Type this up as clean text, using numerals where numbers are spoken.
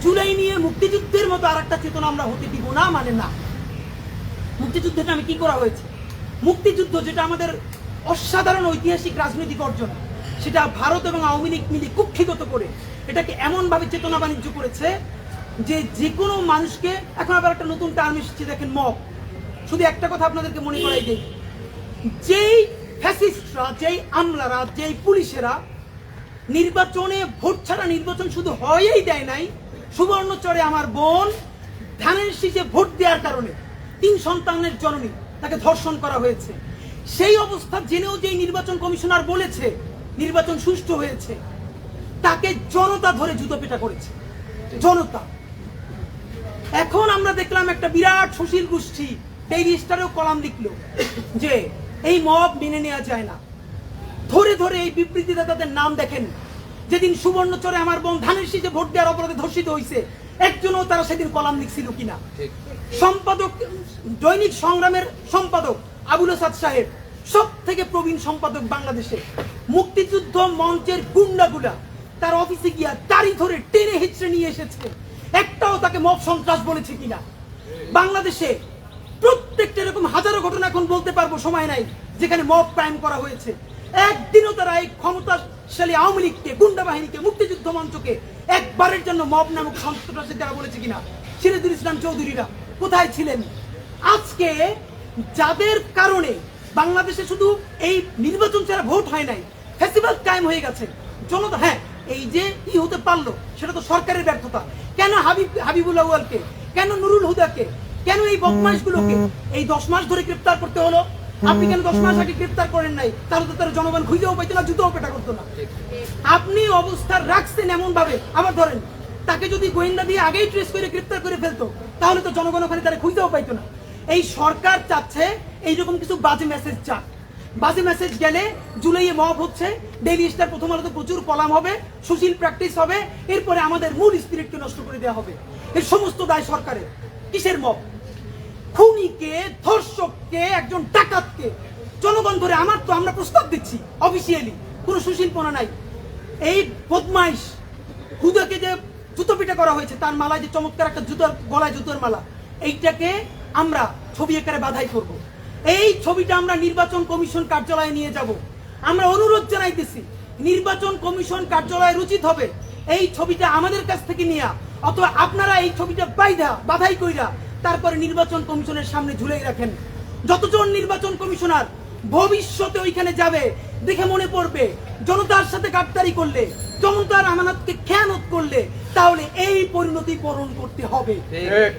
জুলাই নিয়ে মুক্তিযুদ্ধের মতো আরেকটা চেতনা আমরা হতে দিব না, মানে না। মুক্তিযুদ্ধটা আমি কি করা হয়েছে, মুক্তিযুদ্ধ যেটা আমাদের অসাধারণ ঐতিহাসিক রাজনৈতিক অর্জন, সেটা ভারত এবং আওয়ামী লীগ মিলে কুক্ষিগত করে এটাকে এমনভাবে চেতনা বাণিজ্য করেছে যে যে কোনো মানুষকে, এখন আবার একটা নতুন টার্ম এসেছে দেখেন, মব। শুধু একটা কথা আপনাদেরকে মনে করাই দেই, যেই ফ্যাসিস্টরা, যেই আমলারা, যেই পুলিশেরা নির্বাচনে ভোট ছাড়া নির্বাচন শুধু হয়েই দেয় নাই, সুবর্ণচরে আমার বোন ধানের শীষে ভোট দেওয়ার কারণে 3 সন্তানের জননী তাকে ধর্ষণ করা হয়েছে, সেই অবস্থা জেনেও যেই নির্বাচন কমিশনার বলেছে নির্বাচন সুষ্ঠু হয়েছে, তাকে জনতা ধরে জুতো পেটা করেছে, জনতা। এখন আমরা দেখলাম একটা বিরাট সুশীল গোষ্ঠী ডেইলি স্টারেও কলাম লিখলো যে এই মব মেনে নেওয়া যায় না। ধরে ধরে এই বিবৃতিদাতাদের নাম দেখেন, যেদিন সুবর্ণচরে আমার বোন ধানের শীষে ভোট দেওয়ার অপরাধে ধর্ষিত হয়েছে, একজনও তারা সেদিন কলাম লিখছিল কিনা। সম্পাদক, দৈনিক সংগ্রামের সম্পাদক আবুল আসাদ সাহেব, সব থেকে প্রবীণ সম্পাদক বাংলাদেশে, মুক্তিযুদ্ধ মঞ্চের গুন্ডাগুলা তার অফিসে গিয়া দাড়ি ধরে টেনে হিচড়ে নিয়ে এসেছে, একটাও তাকে মব সন্ত্রাস বলেছে কিনা। বাংলাদেশে প্রত্যেকটা এরকম হাজারো ঘটনা এখন বলতে পারবো, সময় নাই, যেখানে মব ক্রাইম করা হয়েছে। একদিনও তারা এই ক্ষমতাশালী আওয়ামী লীগকে, গুন্ডা বাহিনীকে, মুক্তিযুদ্ধ মঞ্চকে একবারের জন্য মব নামক সন্ত্রাসের দ্বারা বলেছে কিনা। সিরাজুল ইসলাম চৌধুরীরা কোথায় ছিলেন? আজকে যাদের কারণে বাংলাদেশে শুধু এই নির্বাচন ছাড়া ভোট হয় নাই, ফেস্টিভ্যাল টাইম হয়ে গেছে, জনতা, হ্যাঁ এই যে কি হতে পারলো সেটা তো সরকারের ব্যর্থতা। কেন হাবিবুল আউয়ালকে, কেন নুরুল হুদাকে, কেন এই বদমাইশগুলোকে এই 10 মাস ধরে গ্রেফতার করতে হলো? আপনি কেন 10 মাস আগে গ্রেফতার করেন নাই? তাহলে তো তারা জনগণ খুঁজেও পাইতো না, জুতোও পেটা করতো না। আপনি অবস্থা রাখছেন এমন ভাবে, আবার ধরেন তাকে যদি গোয়েন্দা দিয়ে আগেই ট্রেস করে গ্রেফতার করে ফেলতো, তাহলে তো জনগণ ওখানে তারা খুঁজেও পাইতো না। এই সরকার চাচ্ছে এইরকম কিছু বাজে মেসেজ চাক, বাজে মেসেজ গেলে জুলাইয়ে মব হচ্ছে, ডেইলি স্টার প্রথম আলোতে প্রচুর কলাম হবে, সুশীল প্র্যাকটিস হবে, এরপরে আমাদের মূল স্পিরিটকে নষ্ট করে দেওয়া হবে। এর সমস্ত দায় সরকারের। কিসের মব? খুনিকে, ধর্ষককে, একজন ডাকাতকে জনগণ ধরে, আমরা প্রস্তাব দিচ্ছি অফিসিয়ালি, কোনো সুশীলপনা নাই। এই বদমাইশ হুদাকে যে জুতো পিটা করা হয়েছে, তার মালায় যে চমৎকার একটা জুতোর গলায় জুতোর মালা, এইটাকে আমরা ছবি আকারে বাধাই করব। এই ছবিটা আমরা নির্বাচন কমিশন কার্যালয়ে নিয়ে যাব। আমরা অনুরোধ জানাইতেছি, নির্বাচন কমিশন কার্যালয়ের উচিত হবে এই ছবিটা আমাদের কাছ থেকে নিয়ে, অথবা আপনারা এই ছবিটা বাধাই কইরা তারপরে নির্বাচন কমিশনের সামনে ঝুলেই রাখেন। যতজন নির্বাচন কমিশনার ভবিষ্যতে ওইখানে যাবে, দেখে মনে পড়বে জনতার সাথে গাদ্দারি করলে, জনতার আমানতকে খেয়ানত করলে, তাহলে এই পরিণতি বরণ করতে হবে।